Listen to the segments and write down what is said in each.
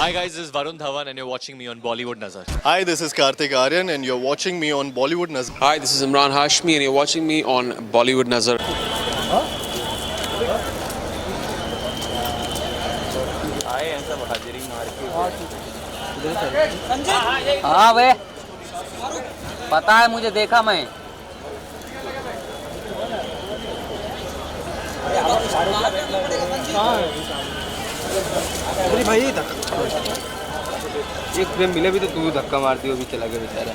Hi guys, this is Varun Dhawan and you're watching me on Bollywood Nazar. Hi, this is Karthik Aryan and you're watching me on Bollywood Nazar. Hi, this is Imran Hashmi and you're watching me on Bollywood Nazar. हाँ वे पता है मुझे, देखा मैं। अरे भाई एक frame मिले भी तो तू धक्का मारती हो, भी चला गया बेचारा।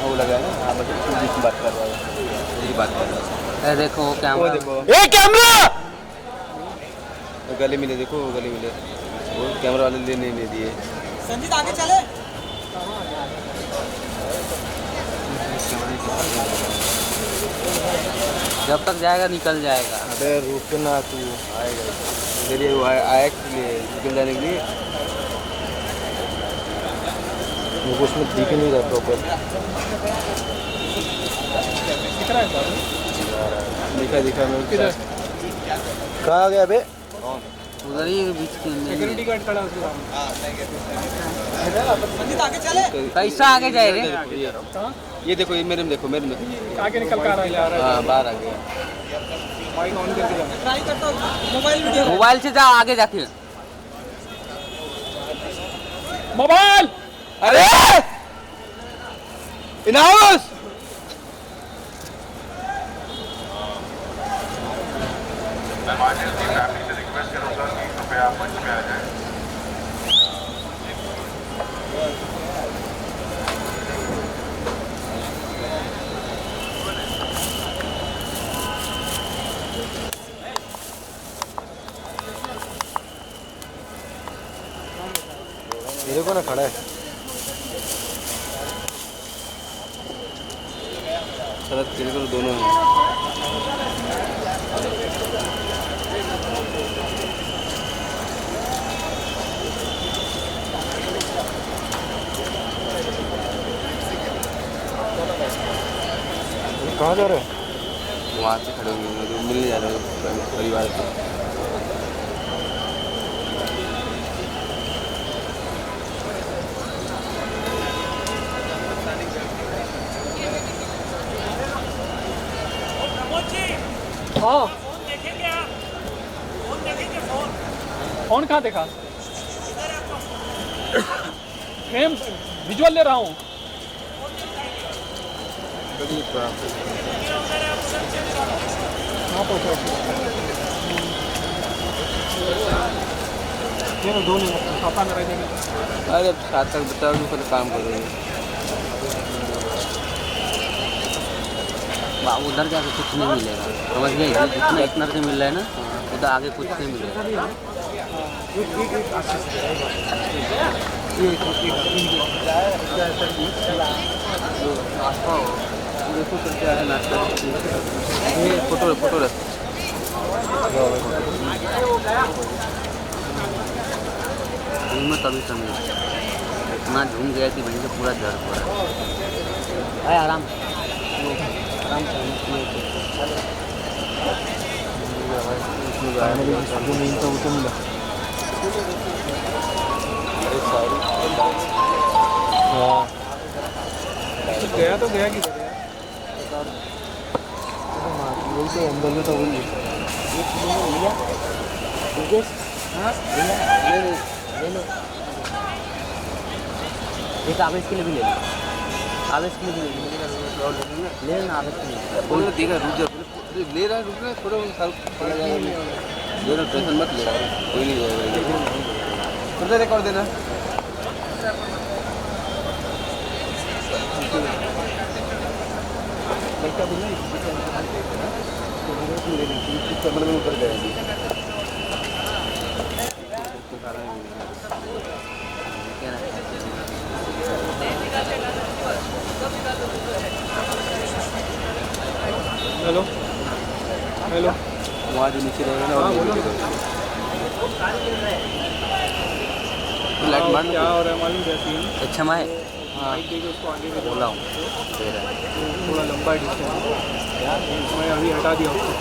वो लगा है ना, हाँ बस तू बात कर रहा है, मेरी बात कर रहा है। अरे देखो कैमरा, देखो ए कैमरा, गले मिले, देखो गले मिले, वो कैमरा वाले लेने नहीं दिए। संजीत आगे चले। जब तक जाएगा निकल जाएगा। अबे रुक ना, तू आएगा इधर ही, वो आया के लिए निकल जाने के लिए। मुझे उसमें दिख नहीं रहा प्रॉपर। दिखा मैं किधर कहाँ आ गया बे? उधर ही बीच में सिक्योरिटी गार्ड खड़ा है उसके सामने। संजीत आगे चले। कैसा आगे जाए रे? ये देखो, ये मेरे में देखो, मेरे में आगे निकल कर आ रहा है। हाँ बाहर आ गया। माइक ऑन करके जा। ट्राई करता हूँ मोबाइल वीडियो। मोबाइल से जाओ आगे जाके। मोबाइल। अरे इनाउस मेरे को ना खड़ा है शरद, तेरे को दोनों हैं। कहाँ जा रहे हैं? वहाँ से खड़े होंगे, मिलने जा रहे हैं परिवार से। हाँ फोन कहाँ देखा? फ्रेम विजुअल ले रहा हूँ। अरे सात तक बताओ, फिर काम करोगे। उधर जाके कुछ नहीं मिलेगा, समझ गए? जितना इतना से मिल रहा है ना, उधर आगे कुछ नहीं मिलेगा। फोटो फोटो रख में तभी समझ इतना झूम गया कि वहीं से पूरा दर्द हो रहा है। आराम गया तो गया किधर है? वही तो अंदर में तो वही एक आवेश के लिए भी ले लो, आवेश के लिए भी ले लेना, आवेश के लिए बोल देगा, रुक जा, ले रहा है, रुक रहा है, थोड़ा पड़ा जाएगा, ले रहा, टेंशन मत ले, कोई नहीं जाएगा। फिर रिकॉर्ड देना। उतर जाएगी। हेलो हेलो, वहाँ जो नीचे रहेगा ना, लाइट मारना क्या हो रहा है मालूम? जैसी अच्छा मैं माइक देके उसको आगे में बोला हूँ थोड़ा लंबा डिस्टेंस मैं अभी हटा दिया उसको।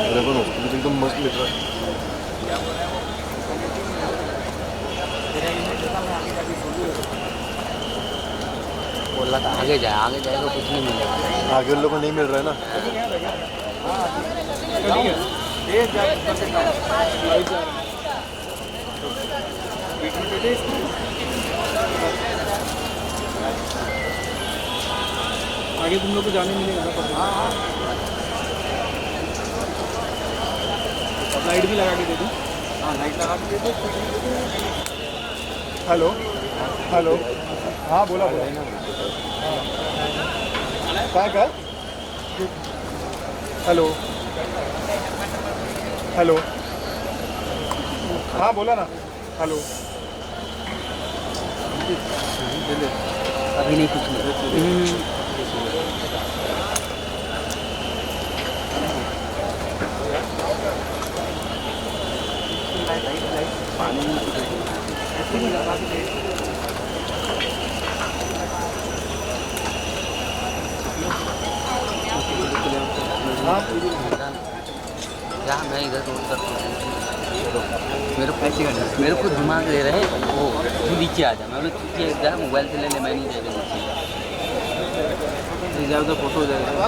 अरे पण हॉस्पिटल एकदम मस्त मित्र बोला था आगे जाएगा कुछ नहीं मिलेगा। आगे उन लोगों को नहीं मिल रहा है ना आगे तुम लोग को जाने मिलेगा ना। लाइट भी लगा के दे दूँ। हाँ लाइट लगा के दे दो। हेलो हेलो हाँ बोला बोला काय हेलो हेलो हाँ बोला ना हेलो अभी नहीं कुछ नहीं। क्या मैं इधर रोड कर मेरे को दिमाग ले रहे वो तू नीचे आ जा। मैं बोले नीचे जा मोबाइल से ले ले मैं नहीं जाएगा नीचे जाओ तो फोटो हो जाएगा।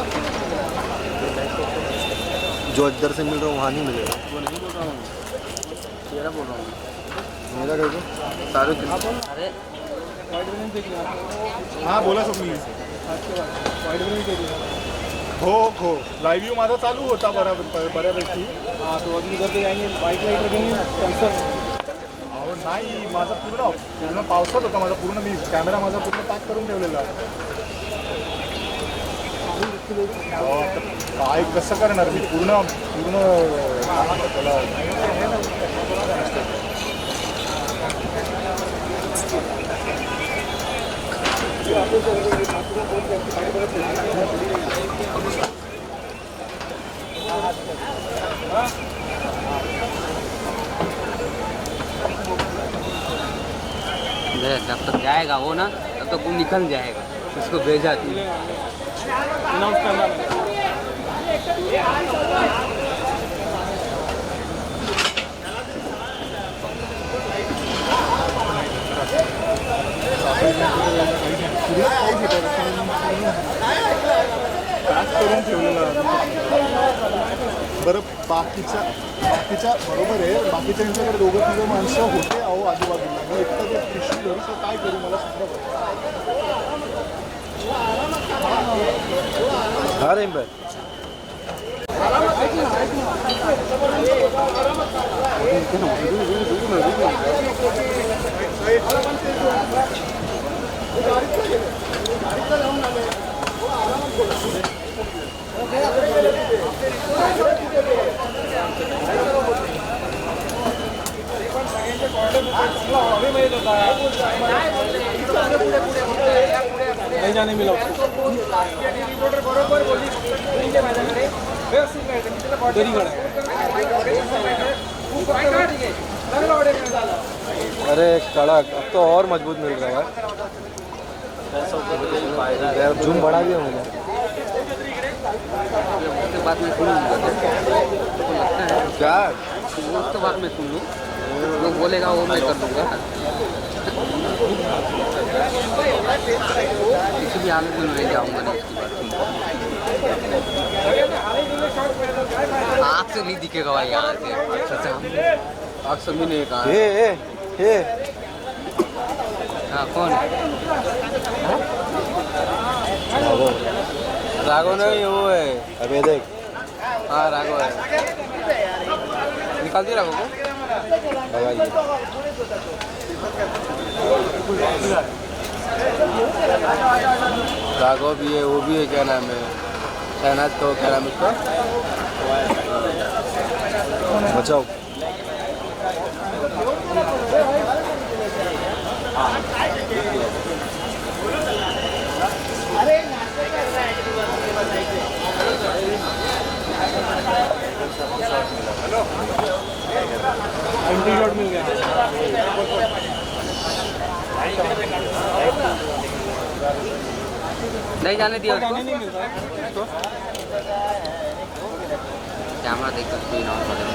जो इधर से मिल रहा हूँ वहाँ नहीं मिलेगा वो नहीं बोल रहा हूँ तेरा बोल रहा हूँ मेरा कैसे सारे अरे हाँ बोला स्वप्नील हो लाईव्ह माझा चालू होता बऱ्यापैकी। हाँ तो अभी इधर पे जाएंगे बाइक लाइट रखेंगे कैंसर। अहो नाही माझा पूर्ण पावसात होता माझा पूर्ण मी कॅमेरा माझा पूर्ण पॅक करून ठेवलेला काय कसं करणार मी पूर्ण त्याला जब तक जाएगा वो ना तब तक वो निकल जाएगा। उसको भेजा तू अनाउंस करना पॅक करून ठेवलेला बरं बाकीच्या बरोबर आहे बाकीच्या यांच्याकडे दोघं तिघं माणसं होते अहो आजूबाजूला मी एकटा ते पिशवी धरू तर काय करू मला सुद्धा अरे नहीं जाने मिला अरे कड़क अब तो और मजबूत मिल रहा है यार जूम बढ़ा दिया मुझे उसके बाद में सुन लूँगा लगता है क्या उसके बाद में सुन लूँ जो बोलेगा वो मैं कर दूँगा। किसी भी हालत में नहीं जाऊँगा नहीं इसकी बात आँख से नहीं दिखेगा भाई यहाँ से आँख से भी नहीं कहा हे हाँ कौन राघव नहीं वो है अबे देख हाँ राघव है निकाल दिया राघव को लगाइए राघव भी है, वो भी है, क्या नाम है, शहनाज का, क्या नाम है उसका, बचाओ। एंट्री शॉट मिल गया। नहीं जाने दिया उसको। नहीं मिल रहा है। कैमरा देख कर स्क्रीन ऑन कर देना।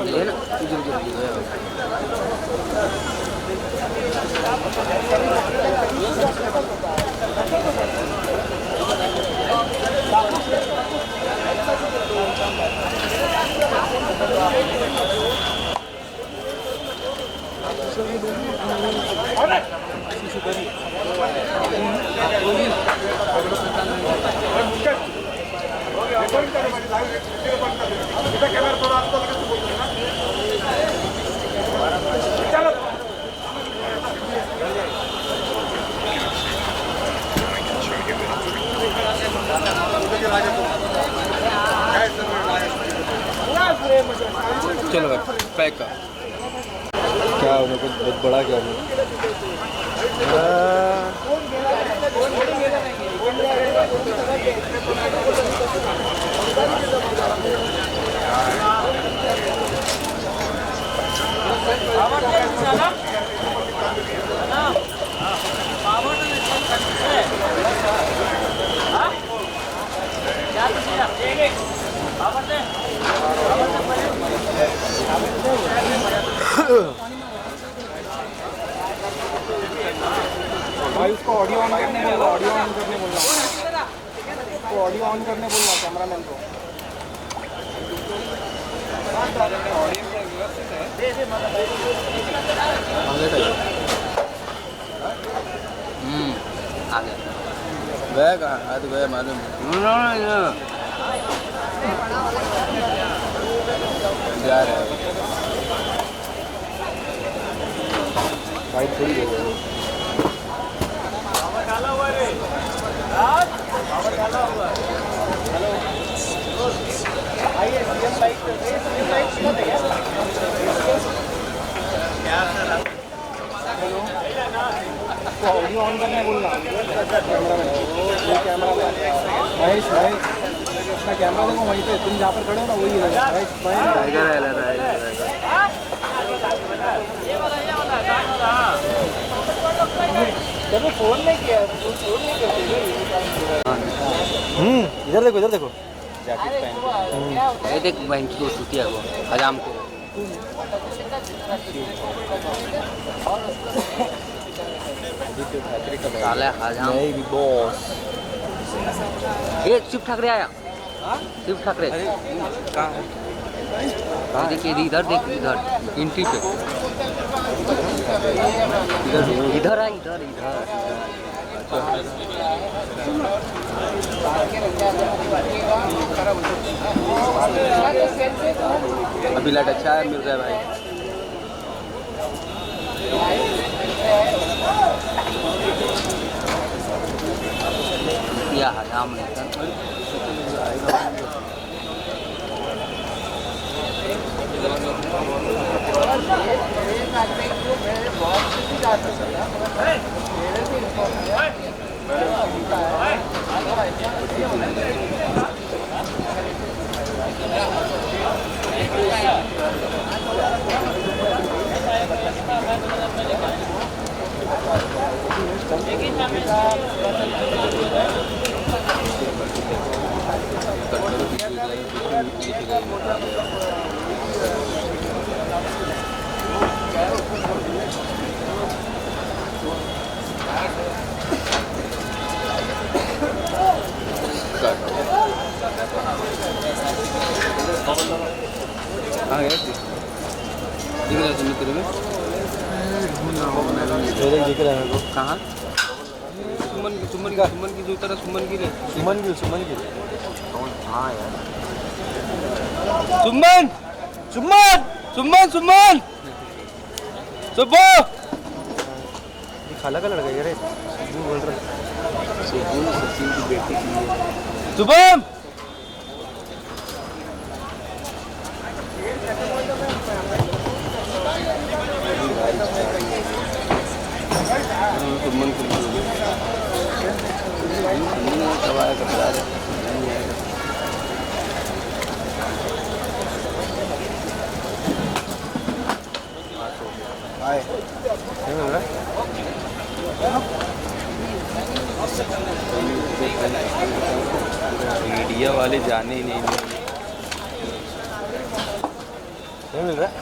ले ना चलो भाई पैक का क्या होना, कुछ बहुत बड़ा क्या होना। भाई उसको ऑडियो ऑन करने बोल रहा, ऑडियो ऑन करने बोल रहा, उसको ऑडियो ऑन करने बोल रहा कैमरामैन को। आ गया। गया कहाँ? आज गया मालूम जा रहा है भाई, थोड़ी देर ऑडियो ऑन करने बोल रहा कैमरा महेश अपना कैमरा देखो वहीं पे, तुम जहाँ पर खड़े हो ना वही है फोन नहीं किया, इधर देखो, इधर देखो। ये देख बहन की सुतिया को हजाम को। साले हजाम बॉस। ये शिव ठाकरे आया। शिव ठाकरे देखिए इधर, देख इधर एंट्री पे, इधर आ, इधर इधर अभी लाइट अच्छा है, मिल रहा है भाई। या हजाम लेकर दिख रहा है कहाँ? सुमन की जो तरह सुमन गिल। हाँ यार सुमन सुमन सुमन सुमन सुबो खाला का लड़का है रे बोल रहा सचिन की बेटी की शुभम सुमन को सवाल करता है मीडिया वाले जाने ही नहीं मिल रहा है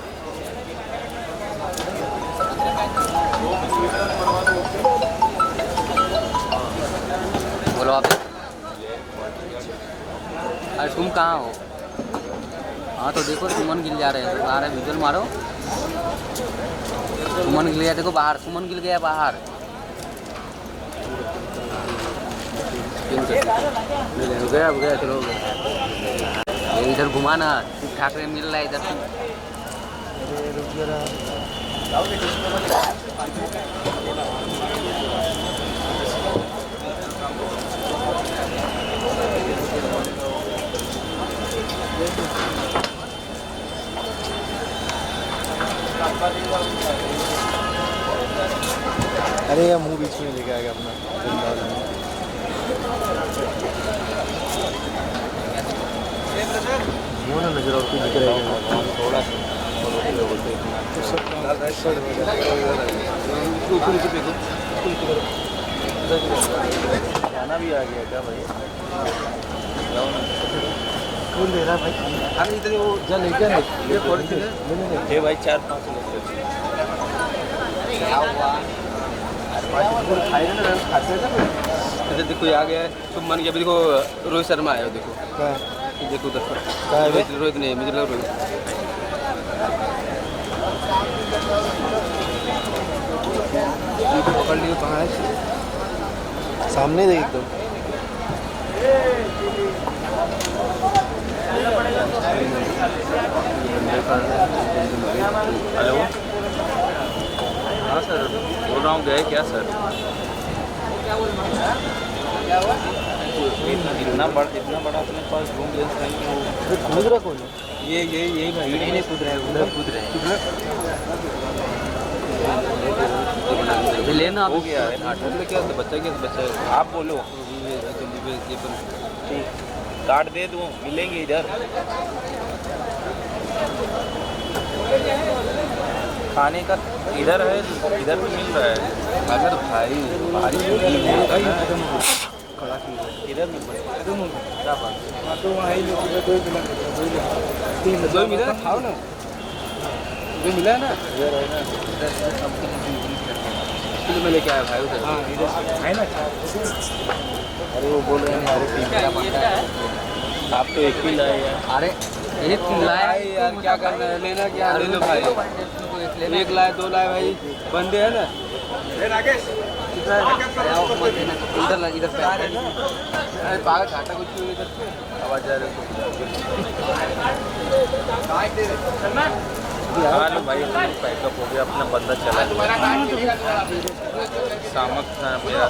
बोलो आप। अरे तुम कहाँ हो? हाँ तो देखो सुमन गिल जा रहे हैं, तो आ रहे विजुअल मारो। सुमन गिल गया, देखो बाहर, सुमन गिल गया बाहर। गया गया चलो इधर घुमाना, ठाकरे मिल रहा है इधर। अरे यार मुंह बीच में लेके आएगा अपना मुंह ना नजर आती दिख रहा है थोड़ा खाना भी आ गया क्या भाई कौन दे रहा भाई अरे इधर वो जा लेके आए ये थोड़ी सी है भाई 4-5 लोग खाएगा ना खाते हैं ना इधर देखो ये आ गया है सुमन के। अभी देखो रोहित शर्मा आया देखो क्या देखो उधर है रोहित नहीं मुझे लगा रोहित पकड़ लियो कहाँ है सामने देख एकदम हेलो हाँ सर बोल रहा हूँ गए क्या सर इतना बड़ा अपने पास रूम लेंस नहीं है कूद रहा कौन ये यही भाई नहीं कूद रहे उधर कूद रहे लेना हो गया है नाटक में क्या बच्चा आप बोलो कार्ड दे दूँ मिलेंगे इधर खाने का इधर है इधर भी मिल रहा है अगर भाई बारिश इधर मिल रहा है क्या बात तो वहाँ ही दो मिला ना खाओ ना दो मिला है ना किलो में लेके आया भाई उधर हाँ है ना अरे वो बोल रहे हैं हमारे टीम आप तो एक ही लाए यार अरे एक लाया यार क्या करना है लेना क्या ले लो भाई एक लाए 2 लाए भाई बंदे है ना इधर इधर पागल घाटा कुछ इधर आवाज आ रही है भाई पैकअप हो गया अपना बंदा चला सामक था मेरा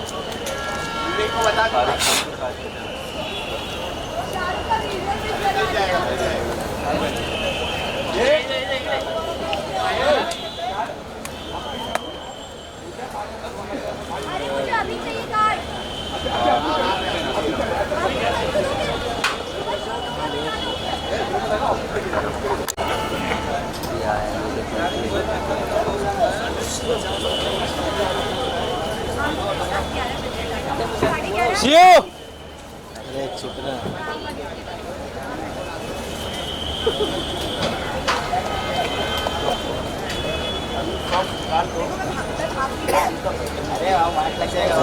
अरे चिकना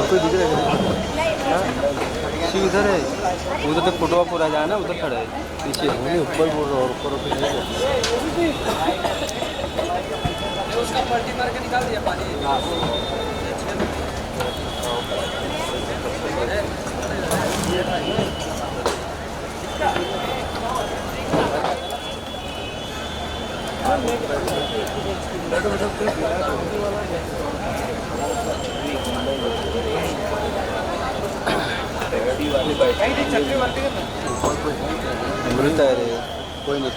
कोई दिख रहा है इधर है उधर तो फोटो पूरा जाना उधर खड़ा है पीछे ऊपर बोल रहा और ऊपर निकाल दिया पानी अमृता है रे, कोई नहीं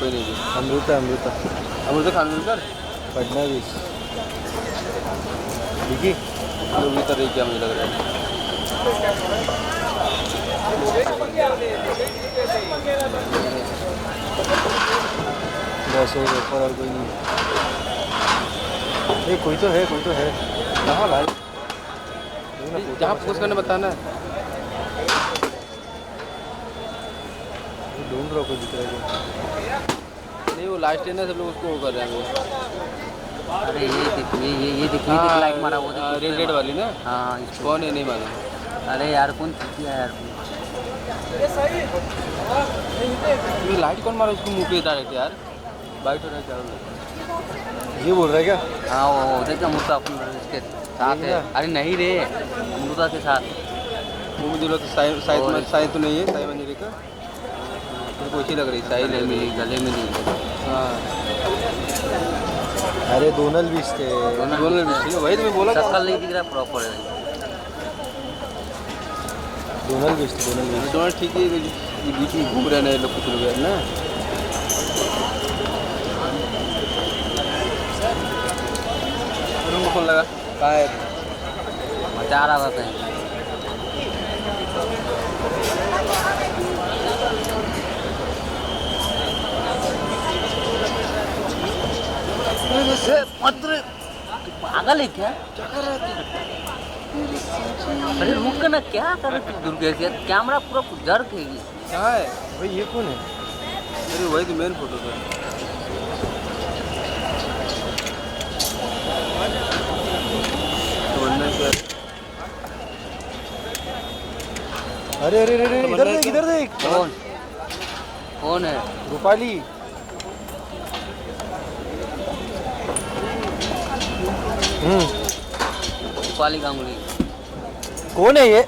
अमृता अमृता अमृता खानविलकर फडणवीस देखी अमृता रही क्या मुझे लग रहा है। बस हो गया और कोई नहीं। ये कोई तो है कहाँ भाई? जहाँ पोस्ट करने बताना ढूंढ रहा कोई दिख रहा है। नहीं, वो लास्ट है ना, सब लोग उसको वो कर रहे हैं वो। अरे ये देखिए लाइट मारा वो देखिए रेड वाली ना। हाँ इसको। कौन है नहीं मालूम। अरे यार कौन किया यार ये लाइट कौन मारा उसको मुँह पे डायरेक्ट यार। बाइट हो रहा है क्या? ये बोल रहा है क्या? हाँ वो देख अमृता अपन इसके साथ है। अरे नहीं रे अमृता के साथ वो मुझे लगा साइड तो नहीं है, साई मंजरी का मेरे को अच्छी लग रही। साई गले में नहीं हाँ अरे दोनल बीस थे। दोनों वही तो मैं बोला था। शक्ल नहीं दिख रहा प्रॉपर है। दोनल बीस थे दोनल बीस। दोनों ठीक है, ये बीच में घूम रहे हैं लोग कुछ लोग ना। उनको फोन लगा कहाँ है? मचा रहा था कहीं। पत्र पागल है क्या? क्या कर रहा है? अरे रुक ना, क्या कर रहे तू? दुर्गेश यार कैमरा पूरा जर खेगी। कहाँ है भाई ये कौन है? अरे वही तो मेन फोटो था। अरे अरे अरे इधर देख कौन है? रूपाली। रूपाली गांगुली। कौन है ये?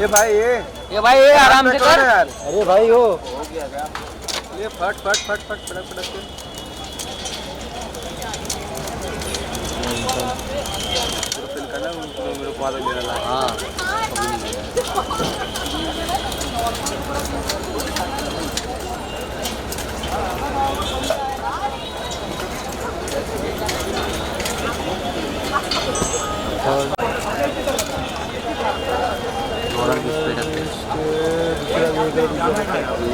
ये भाई ये आराम से कर यार। अरे भाई हो गया क्या? ये फट फटक के फिल करना मेरे को आदत मेरा ला। हाँ कभी नहीं किया। डोनल्ड पे रखते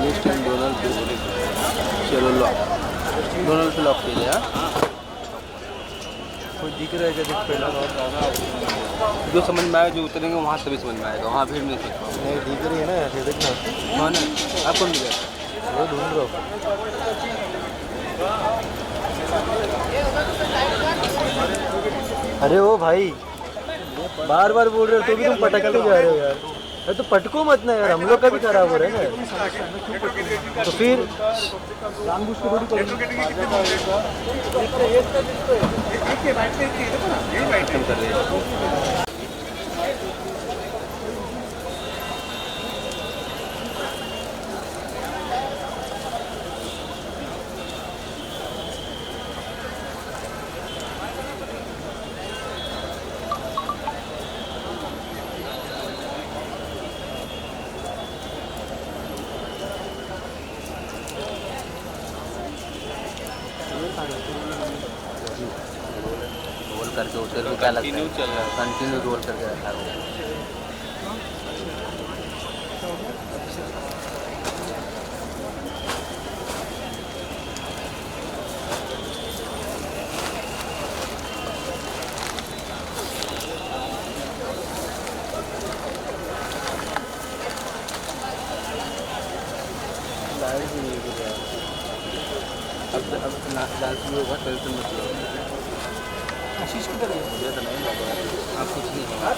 लिस्ट इन डोनल्ड पे चलो डोनल्ड पे लॉक कीजिए। कोई दिख रहा है क्या? देख पहला जो समझ में आएगा, जो उतरेंगे वहाँ तभी समझ में आएगा, वहाँ भीड़ नहीं थी। नहीं दिख रही है ना ऐसे देखना। कौन है? आप कौन दिखा? वो ढूंढ रहा हूँ। अरे ओ भाई बार बार बोल रहे हो तो भी तुम पटकते जा रहे हो यार। अरे तो पटको मत ना यार, हम लोग का भी खराब हो रहा है ना। तो फिर खत्म कर रही है। रोल करके उसे भी क्या लगता है? कंटिन्यू चल रहा है। कंटिन्यू रोल करके रखा है। अब डांस भी होगा, टेंशन मत लो। आशीष किधर है? मुझे तो नहीं लग रहा है। आप कुछ नहीं कहाँ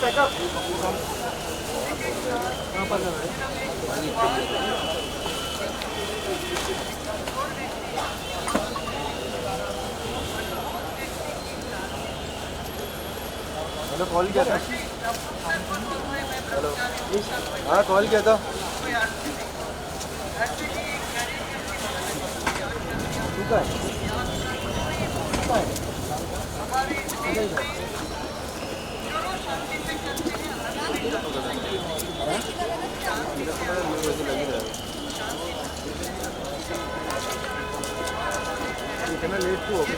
पर है? हेलो कॉल किया था। हेलो हाँ कॉल किया था। इतना लेट क्यों हो गया?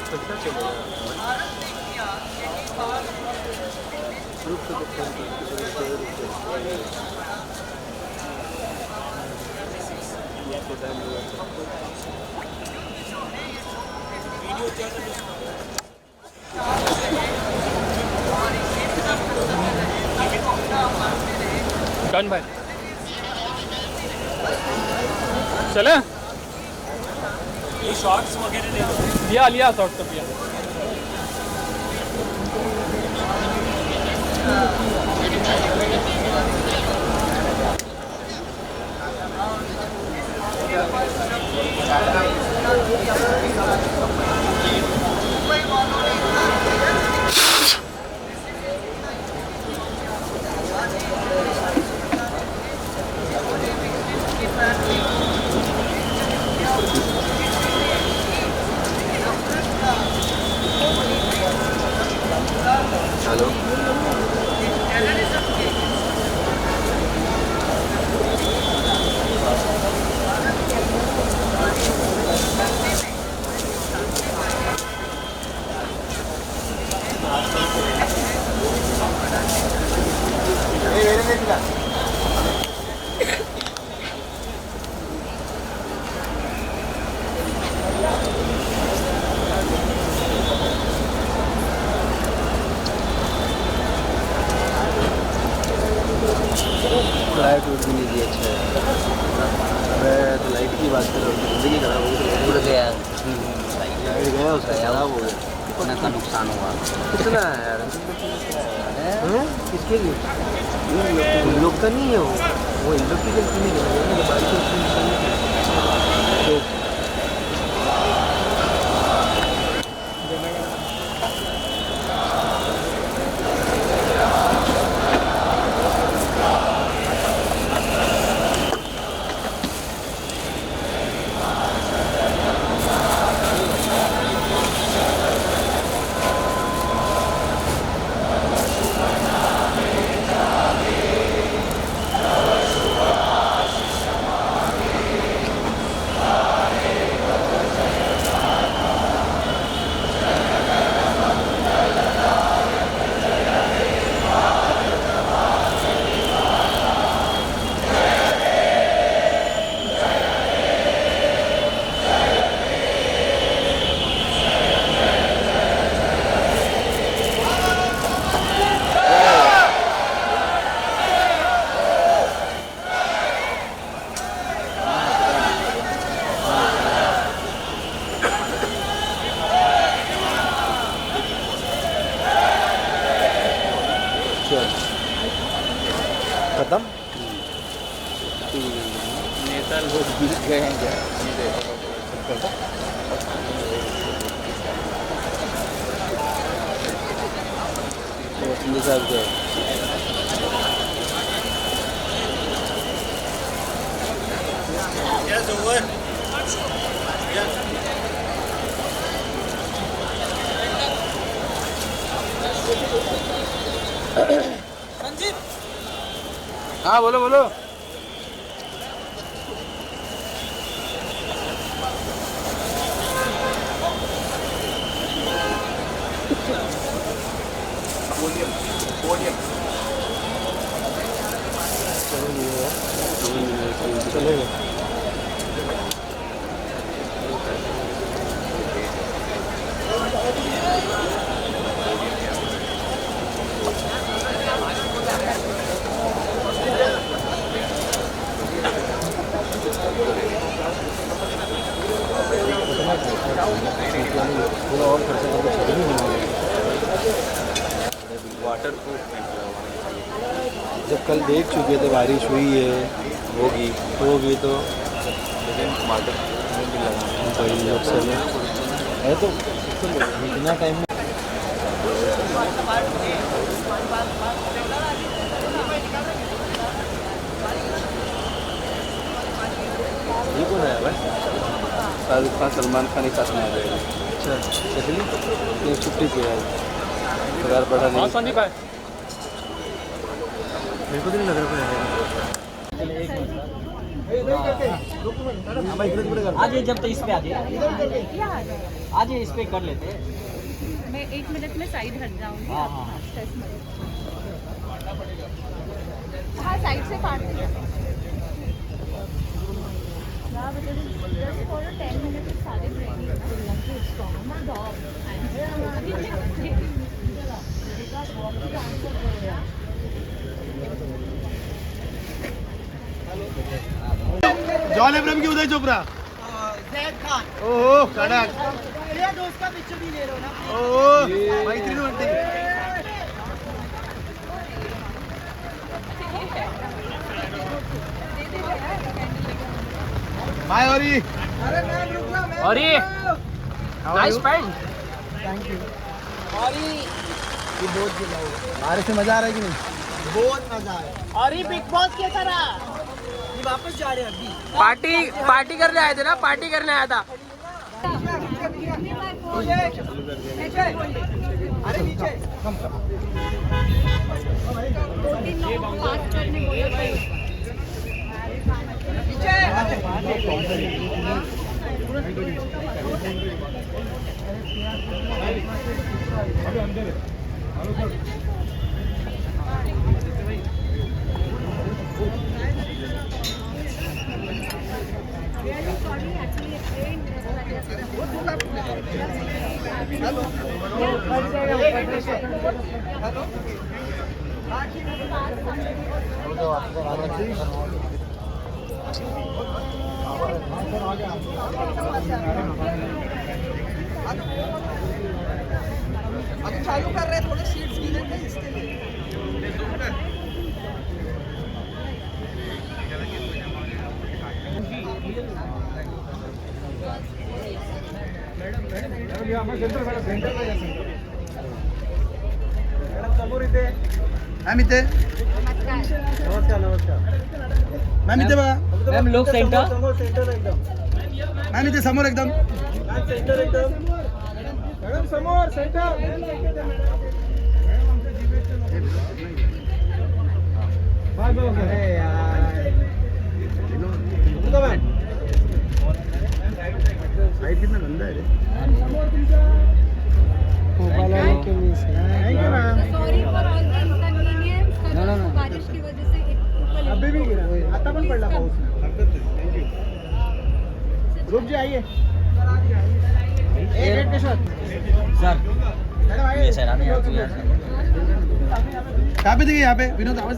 कैसा चलेगा? रुक तो फोन डन भाई चले शॉर्ट्स वगैरह लिया शॉर्ट्स तो लिया हेलो लाइट उठ भी नहीं दी अच्छा है। अबे तो लाइट की बात कर रहा हूँ, जिंदगी खराब हो गई। उड़ गया लाइट गया उसका खराब हो गया। कितना का नुकसान हुआ? कितना है यार? किसके लिए? इन लोग का नहीं है वो इन लोग की गलती नहीं है, बारिश की नुकसान नहीं है। खत्म नेता लोग बीत गए हैं क्या? सिंधी साहब क्या हाँ बोलो बोलो। चलेगा। थोड़ा और खर्चा करके चल ही नहीं वाटर प्रूफ जब कल देख चुके थे बारिश हुई है होगी तो वही लोग सब है तो इतना टाइम में ये कौन है भाई? शाहरुख खान सलमान खान के साथ में आ गए। अच्छा चलिए छुट्टी पे है पगार बढ़ा नहीं। संदीप भाई मेरे को तो नहीं लग रहा आज ये जब तो इस पे आ जाए आज ये इस पे कर लेते हैं। मैं 1 मिनट में साइड हट जाऊंगी। हाँ, हाँ। हाँ साइड से काट देंगे। Just for 10 minutes it started raining. It's strong. Dog. John Abraham की उदय चोपड़ा ओह कड़क ओह मैत्रीण म्हणते बाय औरी और ये नाइस पैंट। बारिश से मजा आ रहा है कि नहीं पार्टी करने आए थे ना, पार्टी करने आया था। अभी चालू कर रहे हैं, थोड़े सीट्स गिरे थे इसके लिए। मॅम इथे मॅम इथे बघा मैम लोग सेंटर मॅम इथे समोर एकदम साइड कितना गंदा है रे Sorry for all the inconvenience. No. बारिश की वजह से ऊपर अभी भी गिरा आता पण पडला पाऊस थँक्यू ग्रुप जी आइए एक के साथ सर मैडम आइए ये सर आने आप यार यहाँ पे देखिए यहाँ पे विनोद आवाज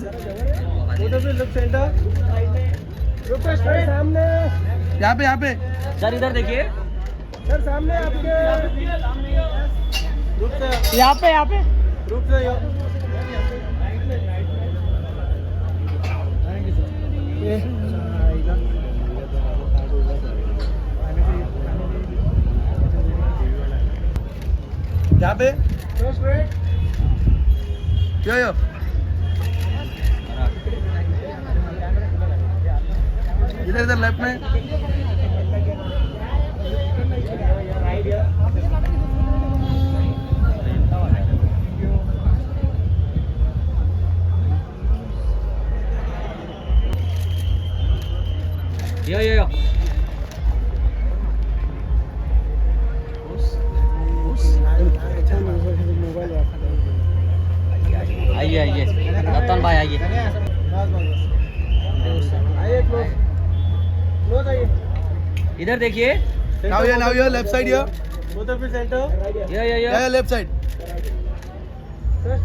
लुक सेंटर सामने यहाँ पे सर इधर देखिए सर सामने आपके यहाँ पे ग्रुप से यहाँ पे यो इधर लेफ्ट में यो आइए रतन भाई आइए इधर देखिए now here left side here yo left side चलो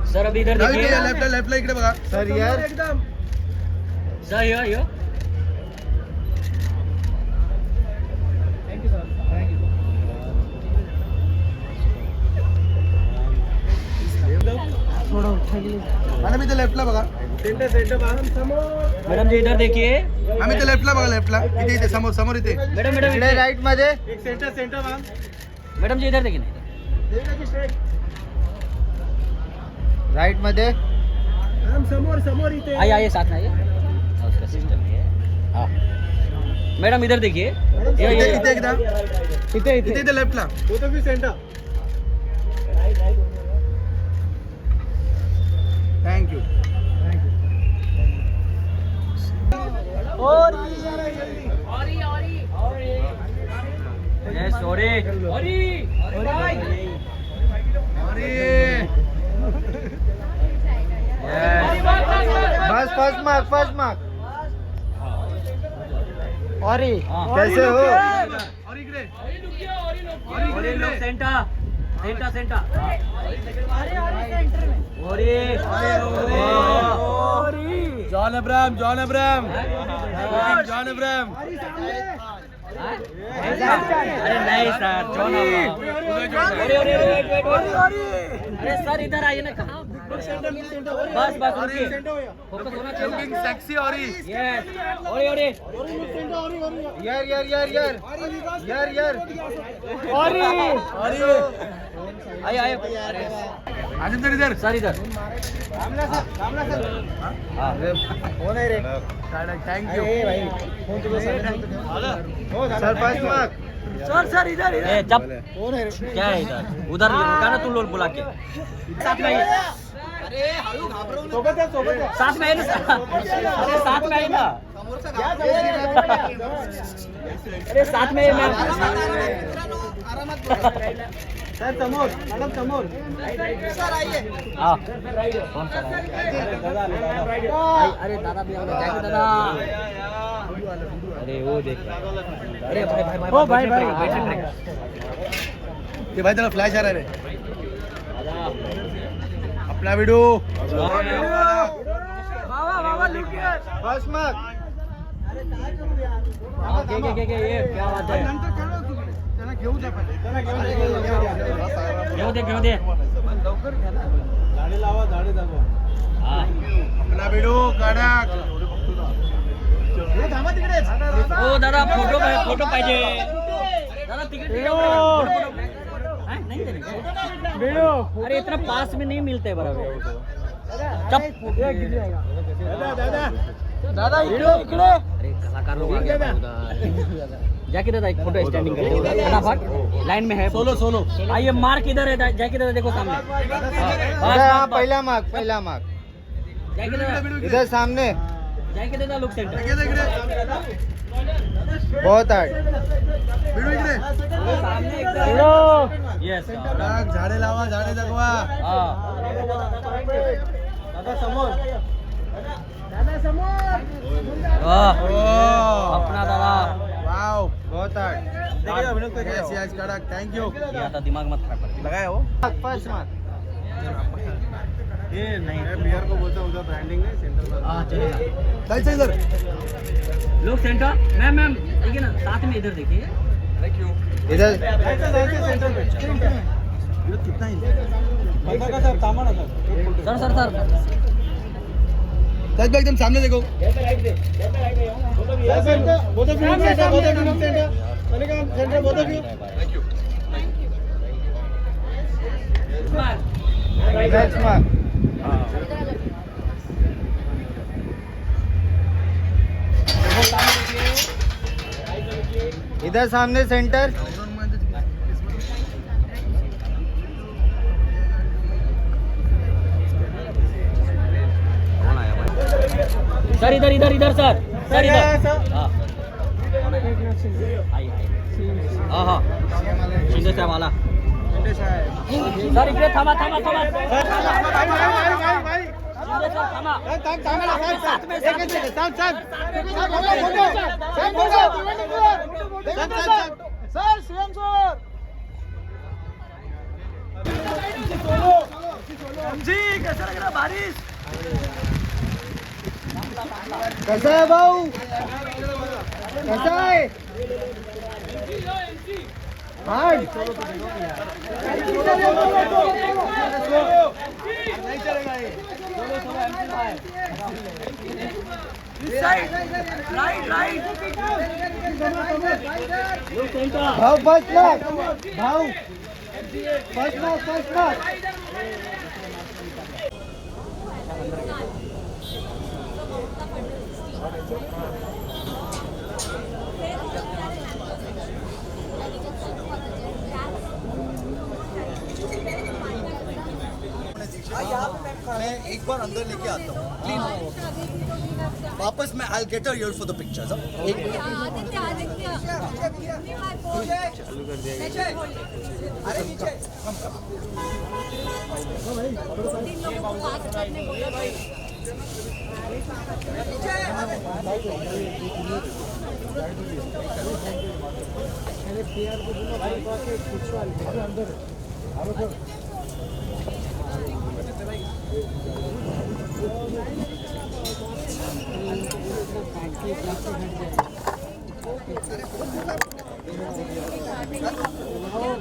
सर अभी इधर देखिए लेफ्ट इकडे बघा सर यार एकदम सर यो मॅडम इथे लेफ्टला बघा मैडम जी इधर देखिए. आम्ही ते लेफ्टला बघा लेफ्टला इथे इथे समोर समोर इथे मैडम मैडम इकडे राईट मध्ये मैडम जी इधर देखिए. राईट मध्ये आइए आइए साथ में आइए. हाँ, उसका सिस्टम है. हाँ मैडम इधर देखिए. ये इथे एकदा इथे इथे लेफ्टला थँक्यू यस सॉरी. बस फर्स्ट मार्क अरे कैसे हो और लोग centre centre centre. John Abraham अरे नहीं सर जॉन. अरे सर इधर आइए ना. कहाँ बस रुकिए. फोकस होना चाहिए. सेक्सी और यस. ओरे यार आइए आइए. अजून इधर सर इधर. Thank you sir first mark sir इधर जब क्या है इधर उधर रुका ना तुम लोग बुला के. साथ में आइए. साथ में है ना. अरे साथ में है ना. अरे साथ में मैं. सर समोर मॅडम समोर हाँ कौन सा अरे दादा भी जाके दादा. अरे वो देख. अरे भाई ते भाई त्याला फ्लॅश आला रे आपला व्हिडिओ फर्स्ट मार्क ये क्या बात है. घेऊ दे. आपला व्हिडिओ काढा ओ दादा फोटो पाहिजे. दादा तिकीट नहीं देने. अरे इतना पास में नहीं मिलते बराबर. दादा इकडे अरे कलाकार लोग आ गए. जाके दादा एक फोटो स्टैंडिंग करिए फटाफट. लाइन में है सोलो. आइए मार्क इधर है. जाके दादा देखो सामने. पहिला मार्क जाके दादा इधर सामने जाके दादा लुक सेंटर. बहुत हार्ड यस. झाडे लावा झाडे जगवा अपना दादा. वाव बहुत हार्ड यस कडक थँक्यू ये आता दिमाग मत खराब कर. लगाया हो फर्स्ट मार्क ये नहीं बियर को बोलते हैं उधर ब्रांडिंग है सेंटर हाँ चलेगा. चल इधर लोग सेंटर. मैम देखिए ना साथ में इधर देखिए. इधर कितना ही सामान सर सच में एकदम सामने देखो इधर सामने सेंटर सर इधर सर इधर. हाँ शिंदे साहेब आला. सर इकडे थांबा. शिंदे साहेब थांबा. कैसा है भाऊ कैसा है हार्ड नहीं चलेगा ये सोलो सोलो एम्पलीफायर भाव फर्स्ट क्लास भाव फर्स्ट क्लास मैं एक बार अंदर लेके आता हूँ क्लीन वापस मैं I get here for the pictures एक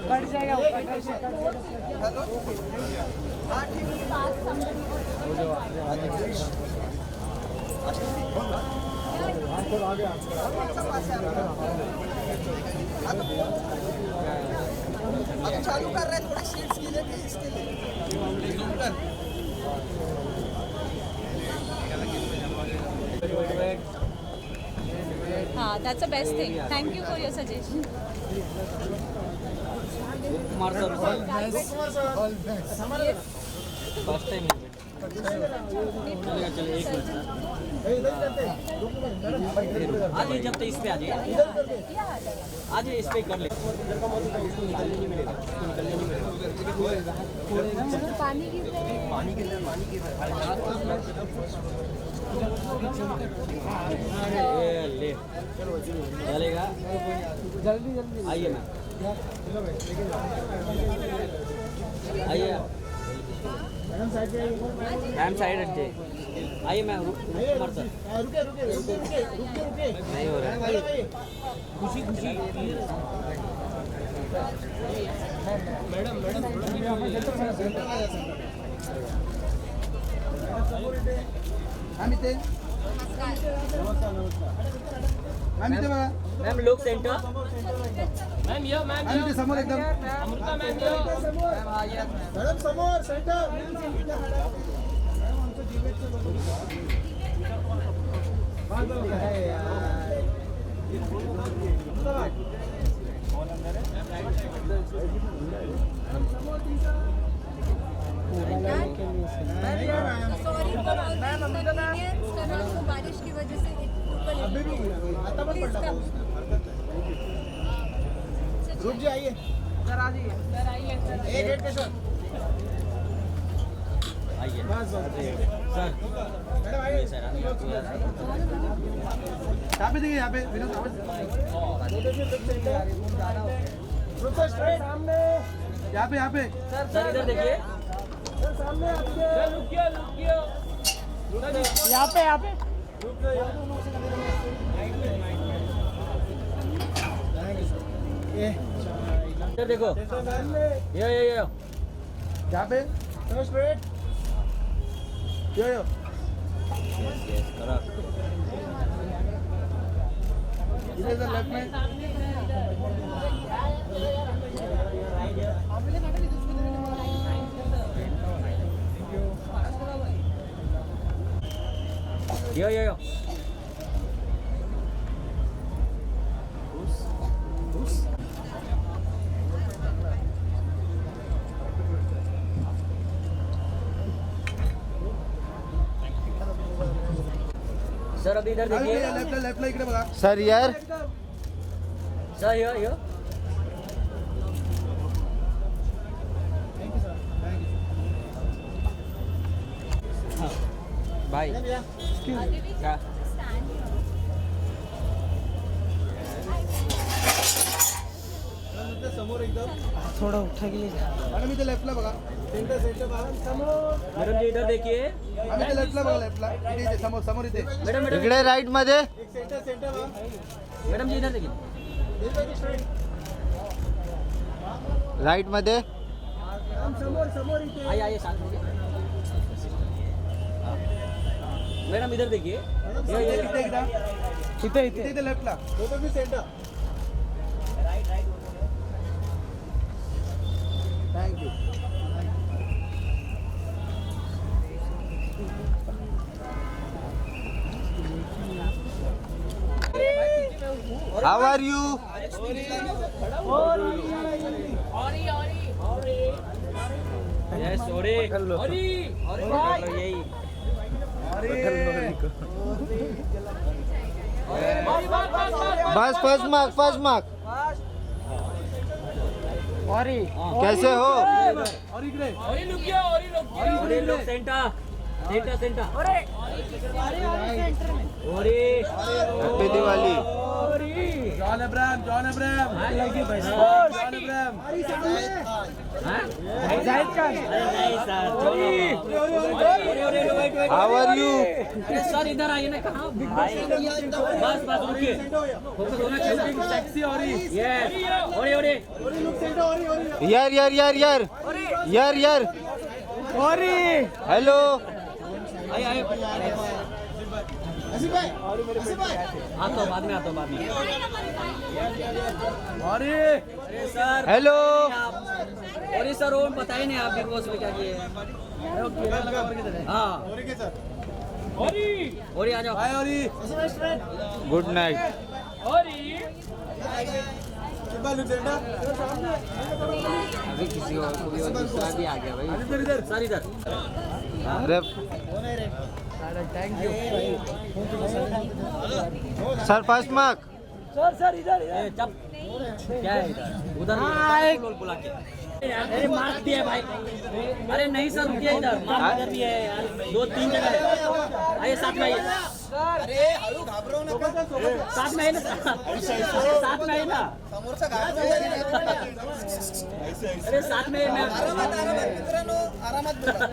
कट जाएगा चालू कर रहे हैं थोड़ी सीट्स के लिए इसके लिए हाँ, that's the best thing. Thank you for your suggestion. Kumar sir first time चलिए एक मिनट आ जाइए जब तक इस पे आ जाइए इस पे कर ले पानी गिर ले चलेगा जल्दी आइए ना आइए मैम साइड हट जाइए आइए मैम कुमार सर नहीं हो रहा खुशी मैडम मैम लोक सेंटर मैम समोर एकदम मॅडम समोर centre sorry for all the inconvenience करना को बारिश की वजह से अभी भी आता पण पडला पाऊस ग्रुप जी आइए सर आ जाइए एक गेट पे सर आइए बस सर मैडम आइए सर यहाँ पे देखिए यहाँ पे विनोद सामने यहाँ पे सर इधर देखिए सर सामने रुकिए यहाँ पे इधर देखो यो यहाँ पे स्ट्रेट यो यस करेक्ट इधर लेफ्ट में यो सर अभी इधर देखिए लेफ्टला इकडे बघा सर यार सर यो भाई क्या समोर एकदम थोड़ा उठा के लिए मॅडम इथे लेफ्टला बघा सेंटर बघा समोर मैडम जी इधर देखिए आम्ही इथे लेफ्टला बघा लेफ्टला इथे समोर इथे मैडम इकडे राईट मध्ये एक सेंटर बघा मैडम जी इधर देखिए राईट मध्ये समोर इथे आइए साथ में मैडम इधर देखिए इथे इथे लेफ्टला thank you how are you yes ओरे यही बस फर्स्ट मार्क कैसे हो ओरे लोग सेंटर ओरे हैप्पी दिवाली जॉन अब्राहम नहीं सर हाउ आर यू अरे सर इधर आइए ना कहाँ बस रुकिए फोकस होना चाहिए सेक्सी और यस ओरे यार हेलो आइए आता हूँ बाद में अरे सर हेलो अरे सर वो बताइए नहीं आप बिग बॉस में क्या किए हाँ और आ जाओ गुड नाइट अभी किसी और को भी और दूसरा भी आ गया भाई सर इधर अरे सर फर्स्ट मार्क ए, चप क्या है इधर उधर बुला के अरे मार्क दिया भाई अरे नहीं सर रुकिए इधर मार्क इधर भी है यार 2-3 जगह है आइए साथ में आइए अरे हळू घाबरव नका साथ में है ना साथ में है ना समोरचा घाबरव अरे साथ में है ना आरामात मित्रांनो आरामात बोला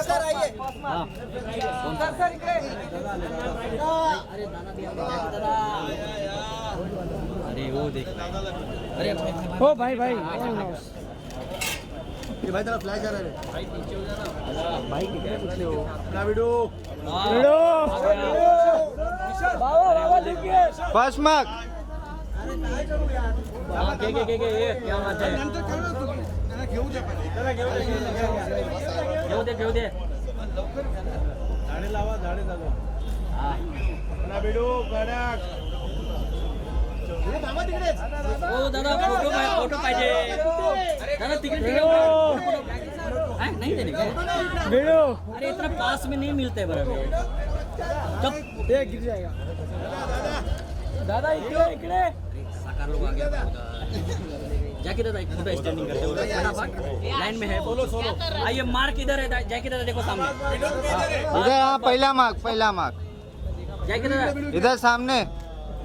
सर आइए हाँ सर इकडे अरे दादा दिया दादा अरे वो देख अरे ओ भाई ये भाई तेरा फ्लैश आ रहा है भाई कितने पिछले हो अपना वीडियो फर्स्ट मार्क के ये क्या बात है घेऊ द्या घेऊ दे झाडे लावा अपना वीडियो कडक ओ दादा फोटो पाहिजे दादा तिकडे नहीं देने वीडियो अरे इतना पास में नहीं मिलते बराबर चुप ये गिर जाएगा दादा इकडे साकार लोग आ गए जाके दादा एक फोटो स्टैंडिंग करते हो फटाफट लाइन में है सोलो आइए मार्क इधर है जाके दादा देखो सामने इधर हाँ पहला मार्क जाके दादा इधर सामने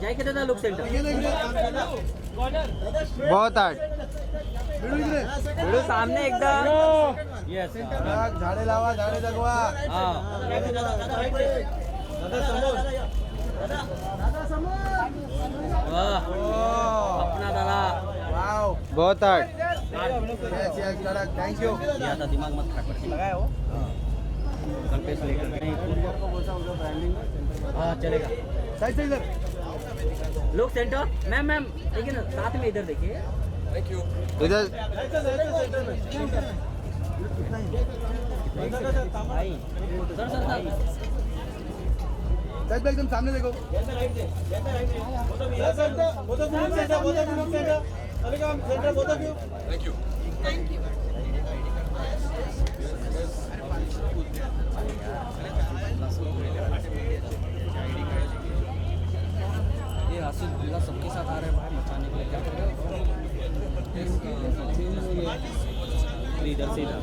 जाके दादा लुक सेंटर बहुत आर्ट वीडियो सामने एकदम यस झाडे लावा झाडे जगवा हाँ वाह अपना दादा वाओ बहुत आर्ट यस कडक थैंक यू या था दिमाग मत खटपट के लगाया हो कंटेस्ट लेकर हाँ चलेगा साइड से इधर लोग सेंटर मैम देखिए ना साथ में इधर देखिए इधर भाई सर साइड पे एकदम सामने देखो थैंक यू ये आसिफ भैया सबके साथ आ रहे हैं भाई मचाने के लिए क्या कर रहे हो इधर से इधर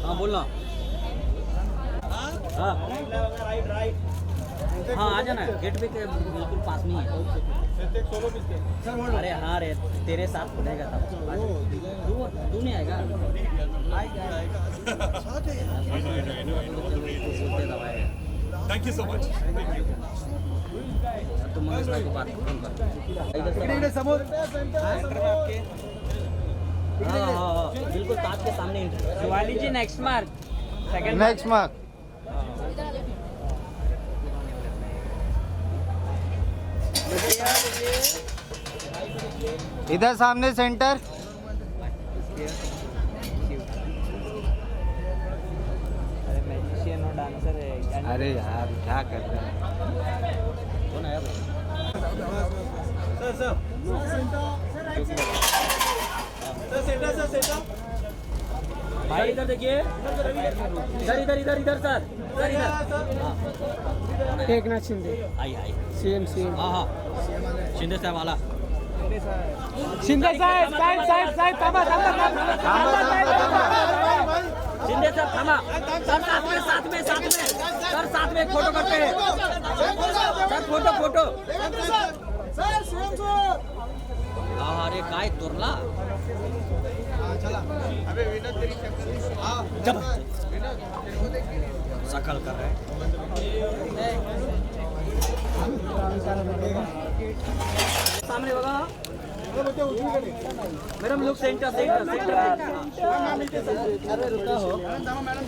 हाँ बोलना हाँ हाँ आ जाना गेट पे के बिल्कुल पास में ही है अरे हाँ रे तेरे साथ खुलेगा तब तू नहीं आएगा थैंक यू सो मच तो महेश भाई को बात फोन कर इकडे समोर हाँ बिल्कुल ताज के सामने Shivali ji next mark second next mark इधर सामने सेंटर मैजिशियन और डांसर है अरे यार क्या कर रहे हैं कौन आया भाई इधर देखिए इधर इधर इधर इधर सर इधर इधर एकनाथ शिंदे आई आई सीएम हाँ हाँ शिंदे साहब आला शिंदे साहेब थांबा शिंदे साहब थामा सर साथ में सर साथ में एक फोटो करते हैं सर फोटो अरे काय तोरला जब सकल कर रहे सामने बघा मैडम लोग सेंटर अरे रुका हो मॅडम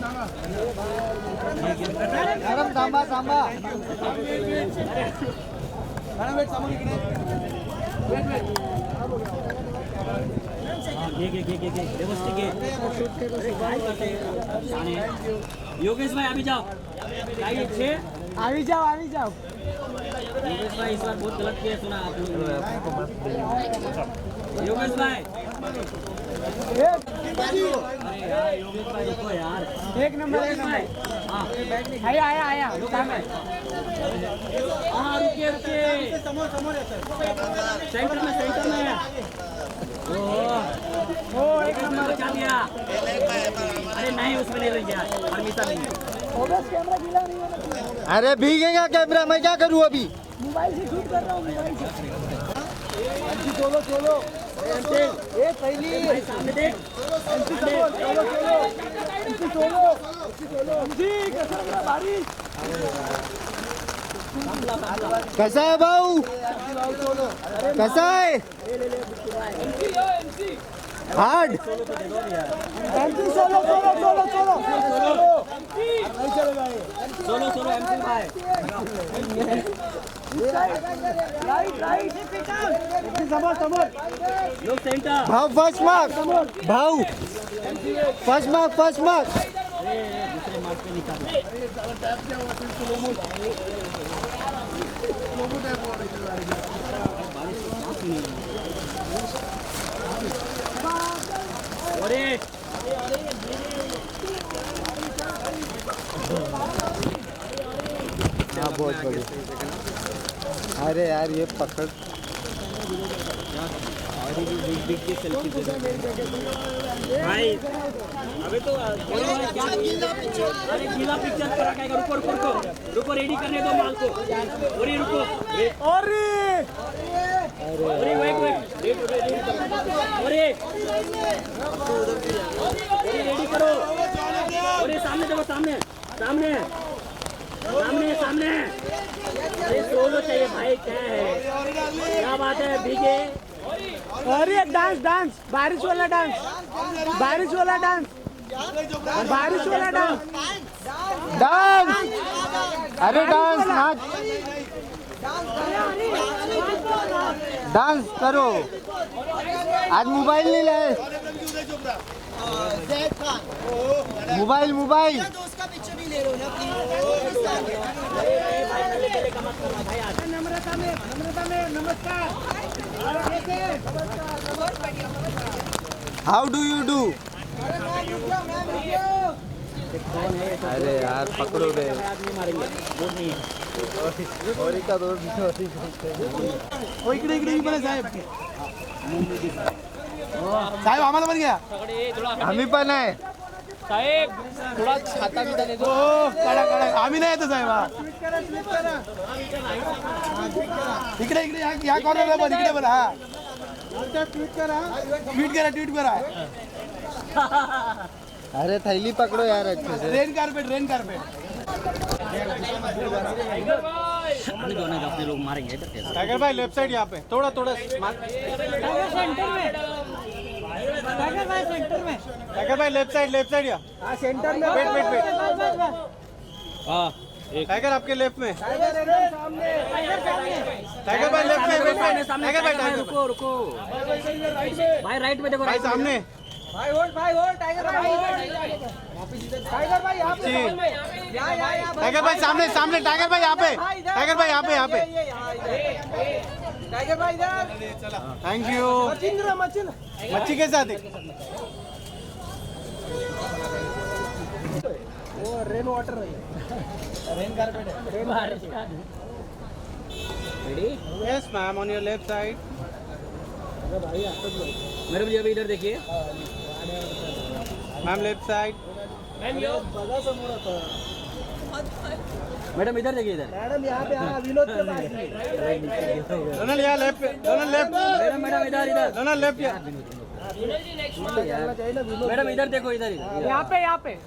थांबा मॅडम वेट समोर इकडे व्यवस्थित योगेश भाई अभी जाओ आवी जाओ योगेश भाई इस बार बहुत गलत किया सुना आप लोग योगेश भाई अरे यार योगेश भाई देखो यार एक नंबर भाई आया हाँ रुकिए सेंटर में ओ एक नंबर बचा दिया अरे नहीं उसमें नहीं लग गया परमिशन नहीं अरे भीगेगा कैमरा मैं क्या करूँ अभी मोबाइल से शूट कर रहा हूँ मोबाइल से चलो ये पहली सामने देख कैसा है भाऊ कैसा है हार्ड सोलो एमसी भाई लोग सेंटर भाऊ फर्स्ट मार्क भाऊ फर्स्ट मार्क दूसरे मार्क पे निकाल अरे हाँ बहुत बढ़िया अरे यार ये पकड़ भाई अबे तो क्या अरे गीला पिक्चर करा क्या रुको रेडी करने दो माल को अरे रुको अरे वेट अरे रेडी करो अरे सामने देखो सामने अरे सोलो चाहिए भाई क्या है क्या बात है भीगे अरे डांस बारिश वाला डांस अरे डांस करो आज मोबाइल नहीं लाए mobile how do you do अरे यार पकड़ो रे इकडे पण साहेब आम्हाला पण घ्या आम्ही पण आहे साहेब थोड़ा छाता भी डाले दो काढा आम्ही नाही येतो साहेब इकडे या कॉर्नरला पण इकडे पण हा ट्वीट करा अरे थैली पकड़ो यार अच्छे से रेन कारपेट हमने जो है अपने लोग मारेंगे इधर कैसे? टाइगर भाई लेफ्ट साइड यहाँ पे थोड़ा थोड़ा टाइगर सेंटर में, टाइगर भाई सेंटर में, टाइगर भाई लेफ्ट साइड या सेंटर में, वेट हाँ टाइगर आपके लेफ्ट में, टाइगर भाई लेफ्ट में, वेट टाइगर भाई टाइगर रुको रुको भाई, राइट में देखो, भाई सामने भाई होल्ड टाइगर भाई, टाइगर भाई यहाँ पे, टाइगर भाई सामने सामने, टाइगर भाई यहाँ पे, टाइगर भाई यहाँ पे, टाइगर भाई इधर, थैंक यू। मच्छी के साथ वो rain water rain carpet ready. Yes ma'am on your left side. Madam ji अभी इधर देखिए, मैम लेफ्ट साइड, मैडम इधर देखिए, इधर मैडम यहाँ पे विनोद के पास दोनों यहाँ लेफ्ट, दोनों लेफ्ट, मैडम इधर इधर, दोनों लेफ्ट मैडम इधर देखो, इधर इधर यहाँ पे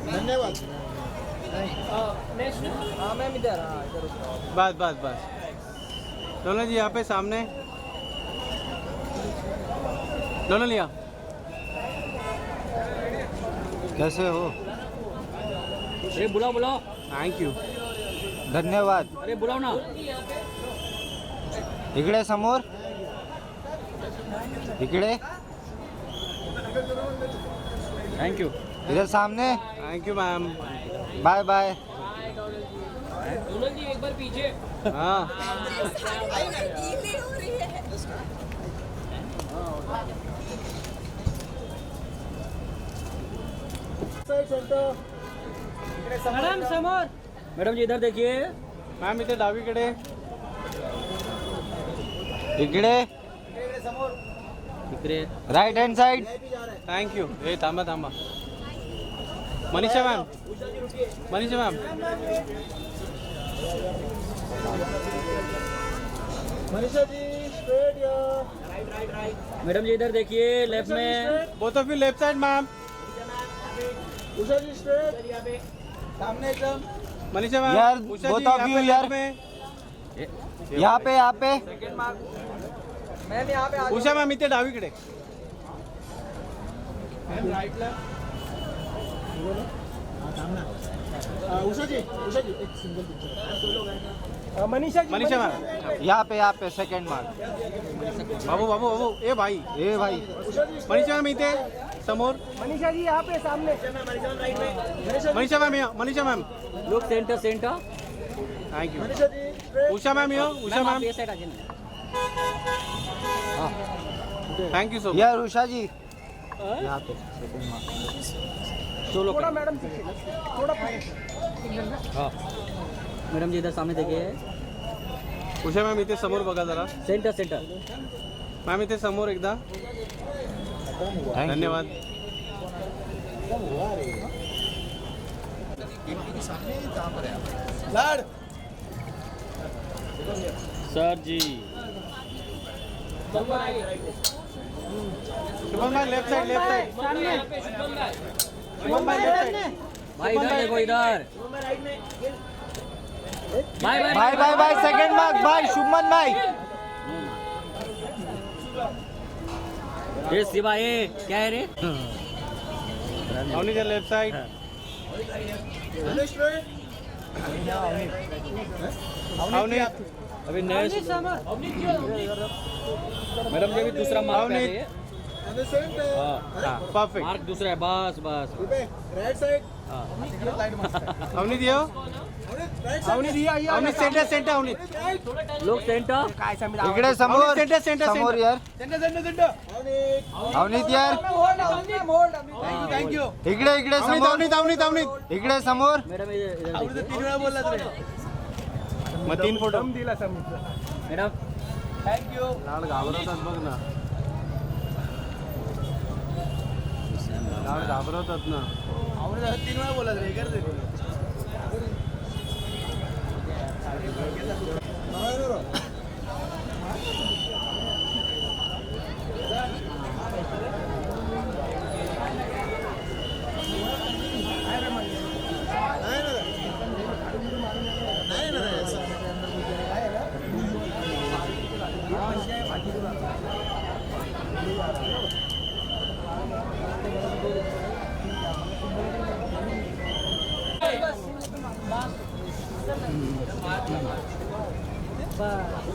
धन्यवाद। मैम इधर, बस बस बस, दोनों जी यहाँ पे सामने, दोनों लिया। कैसे हो? अरे बुलाओ बुलाओ, थैंक यू धन्यवाद। अरे बुलाओ ना, इकडे समोर, इकडे, थैंक यू, इधर सामने। Thank you ma'am. Bye bye. जी एक बार पीछे, हाँ मैडम समोर, मैडम जी इधर देखिए, मॅम इथे डावीकडे, इकडे, इकडे right hand side. Thank you. हे थांबा थांबा, Manisha ma'am, Manisha ma'am, madam ji इधर देखिए, लेफ्ट में, both of you left side ma'am, सामने एकदम। मनीषा मैम, यार, उषा both जी of यहाँ you पे यार। left में, यहाँ पे उषा मॅम इथे डावीकडे, मनीषा मॅम, यहाँ पे सेकंड मार्क। बाबू बाबू बाबू, ए भाई, ए भाई, मनीषा मॅम इथे समोर, मनीषा जी यहाँ पे सामने, मनीषा मॅम या, मनीषा मॅम, लोग centre centre, thank you. Usha ma'am या, उषा मॅम, ये साइड आ जाइए। Thank you so much. यार उषा जी, यहाँ पे सेकंड मार्क। थोड़ा मैडम थोड़ा, हाँ मैडम जी इधर सामने देखिए, उषा मॅम इथे समोर बघा जरा, सेंटर सेंटर, मॅम इथे समोर एकदा, धन्यवाद। सर जी शुभम भाई left side, left side, Shubham भाई लेफ्ट साइड, भाई इधर देखो, इधर bye bye bye bye bye, second mark by Shubman भाई। ये शिवा, ये क्या है रे? अवनी लेफ्ट साइड, अवनी अभी नेक्स्ट मैडम जी, अभी दूसरा मार्क अवनी, है ये। हाँ परफेक्ट। मार्क दूसरा है, बस बस, राइट साइड। अवनी दियो, अवनी दिया, अवनी सेंटर सेंटर, अवनी लोग सेंटर, इकडे समोर, सेंटर सेंटर समोर सेंटर, यार, अवनीत यार, थँक यू। इकडे इकडे समोर, अवनीत अवनीत अवनीत, इकडे समोर। मैडम इधर देखिए। मग 3 फोटो मैडम लाड घाबरवतात बघ ना, लाड घाबरवतात ना।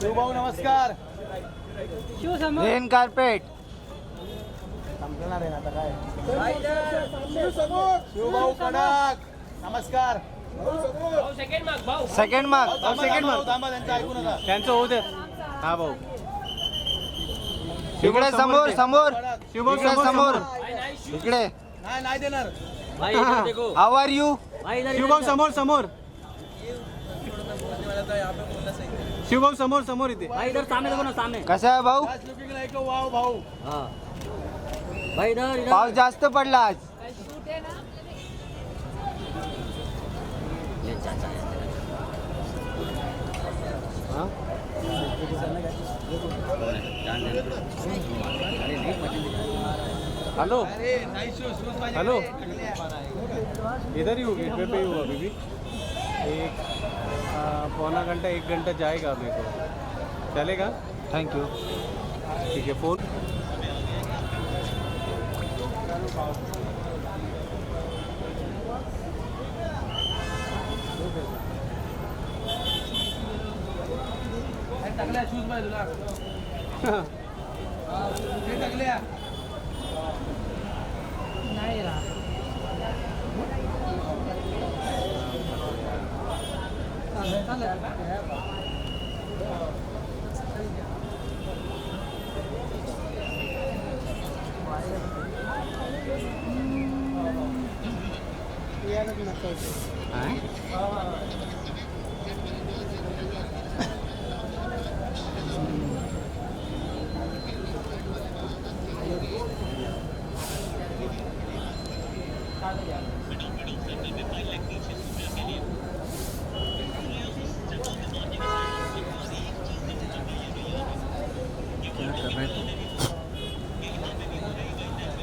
शिवभाऊ नमस्कार. Rain carpet. संपणार आहे आता काय. शिवभाऊ कडक नमस्कार. Second mark. थांबा त्यांचं ऐकू नका. त्यांचं होऊ दे. हा भाऊ इकडे समोर समोर. इकडे समोर. इकडे. नाही देणार. भाई इधर देखो. हाउ आर यू? शिवभाऊ समोर समोर. शिवभाऊ समोर समोर इथे. भाई इधर सामने देखो ना सामने. कसा आहे भाऊ? वाव भाऊ. हाँ भाई इधर पाऊस जास्त पडला आज. हेलो हेलो इधर ही हो गेटवे पे ही हुआ अभी भी. एक पौना घंटा 1 घंटा जाएगा मेरे को. चलेगा. Thank you. ठीक है फोन.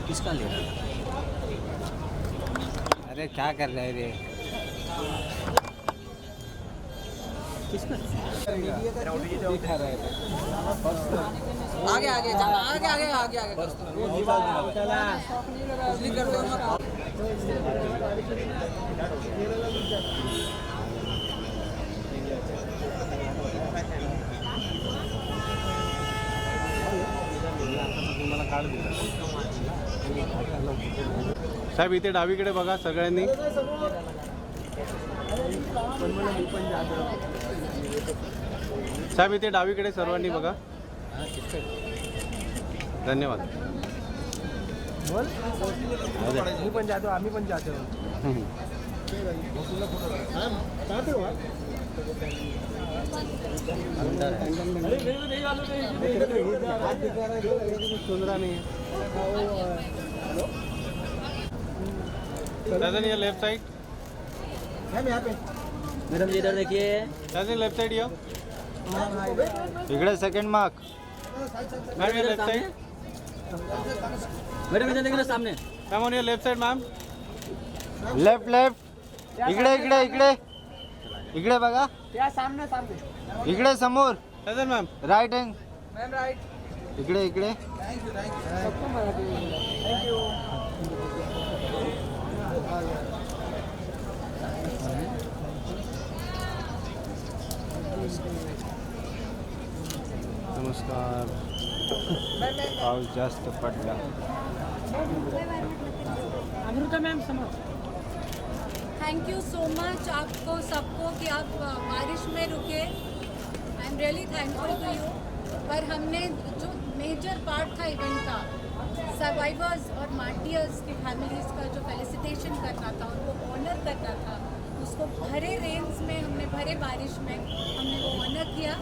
किसका ले रहा था? अरे क्या कर रहे रे? किसका दिखा रहे थे? आगे आगे जाना. आगे आगे आगे आगे कर दो. साहेब इथे डावीकडे बघा सगळ्यांनी. साहेब इथे डावीकडे सर्वांनी बघा. धन्यवाद. मी पण जातो. आम्ही पण जातो. दादा लेफ्ट साइड. मैडम जी इधर देखिए. दादा लेफ्ट साइड या. इकडे सेकंड मार्क. मैम ये लेफ्ट साइड. मैडम इधर देखिए ना सामने. Ma'am on your left side ma'am. Left left. इकडे इकडे इकडे इकडे बघा. त्या सामने सामने. इकडे समोर. दादा ma'am. Right hand. Ma'am right. इकडे इकडे. नमस्कार. पाऊस जास्त पडला. अमृता मैम समझ. थैंक यू सो मच आपको सबको कि आप बारिश में रुके. I am really thankful to you. पर हमने जो मेजर पार्ट था इवेंट का, सर्वाइवर्स और मार्टियर्स की फैमिलीज़ का जो फेलिसिटेशन करना था, उनको ऑनर करना था, उसको भरे रेंज में हमने, भरे बारिश में हमने वो ऑनर किया.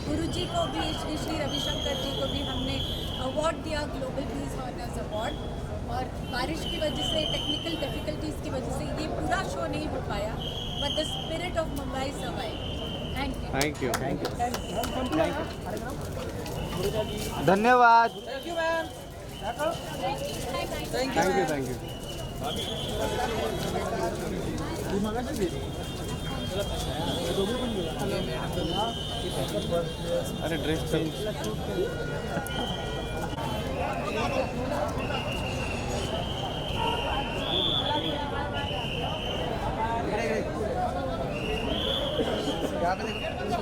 गुरु जी को भी, श्री रविशंकर जी को भी हमने अवार्ड दिया, ग्लोबल पीस ऑनर्स अवार्ड. और बारिश की वजह से, टेक्निकल डिफ़िकल्टीज़ की वजह से ये पूरा शो नहीं हो पाया. But the spirit of Mumbai survive. Thank you. Thank you. धन्यवाद. Thank you ma'am. Thank you. Thank you. अरे ड्रेस चेंज. यहाँ पे देखो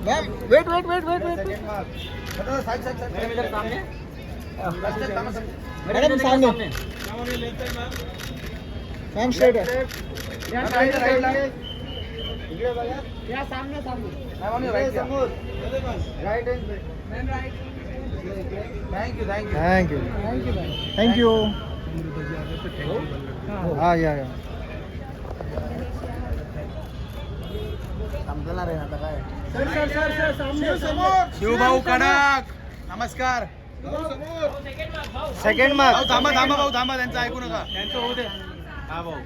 ma'am wait wait wait wait wait side side side madam इधर सामने मैडम सामने मैम स्ट्रेट है या सामने सामने समोर right hand pay ma'am right thank you thank you thank you thank you हाँ या समजणार आहे आता काय सर सामने शिवभाऊ कडक नमस्कार सेकंड मार्क थांबा थांबा भाऊ थांबा त्यांचं ऐकू नका त्यांचं होऊ दे हा भाऊ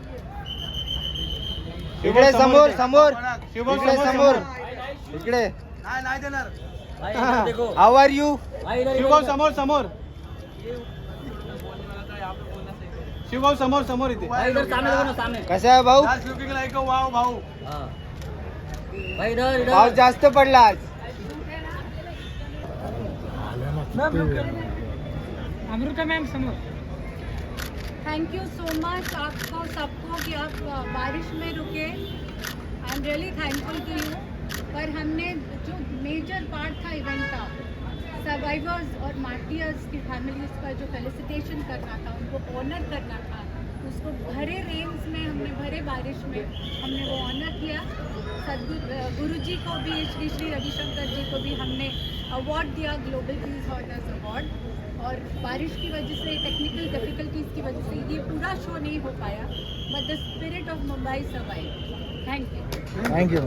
इकडे समोर समोर इकडे समोर इकडे नाही नाही देणार भाई इधर देखो हाऊ आर यू भाई इधर शिवभाऊ समोर समोर शिवभाऊ समोर समोर इथे भाई इधर सामने देखो ना सामने कसा आहे भाऊ लुकिंग लाईक अ वाव भाऊ हाँ भाई इधर इधर पाऊस जास्त पडला आज अमृता मैम समोर थैंक यू सो मच आपको सबको कि आप बारिश में रुके। I am really thankful to you. पर हमने जो मेजर पार्ट था इवेंट का, सर्वाइवर्स और मार्टियर्स की फैमिलीज का जो फेलिसिटेशन करना था, उनको ऑनर करना था, उसको भरे रेन्स में हमने, भरे बारिश में हमने वो ऑनर किया। गुरु जी को भी, श्री श्री रविशंकर जी को भी हमने अवार्ड दिया, ग्लोबल पीस ऑनर्स अवार्ड। और बारिश की वजह से, टेक्निकल डिफिकल्टीज की वजह से ये पूरा शो नहीं हो पाया, but the spirit of Mumbai survive. Thank you. Thank you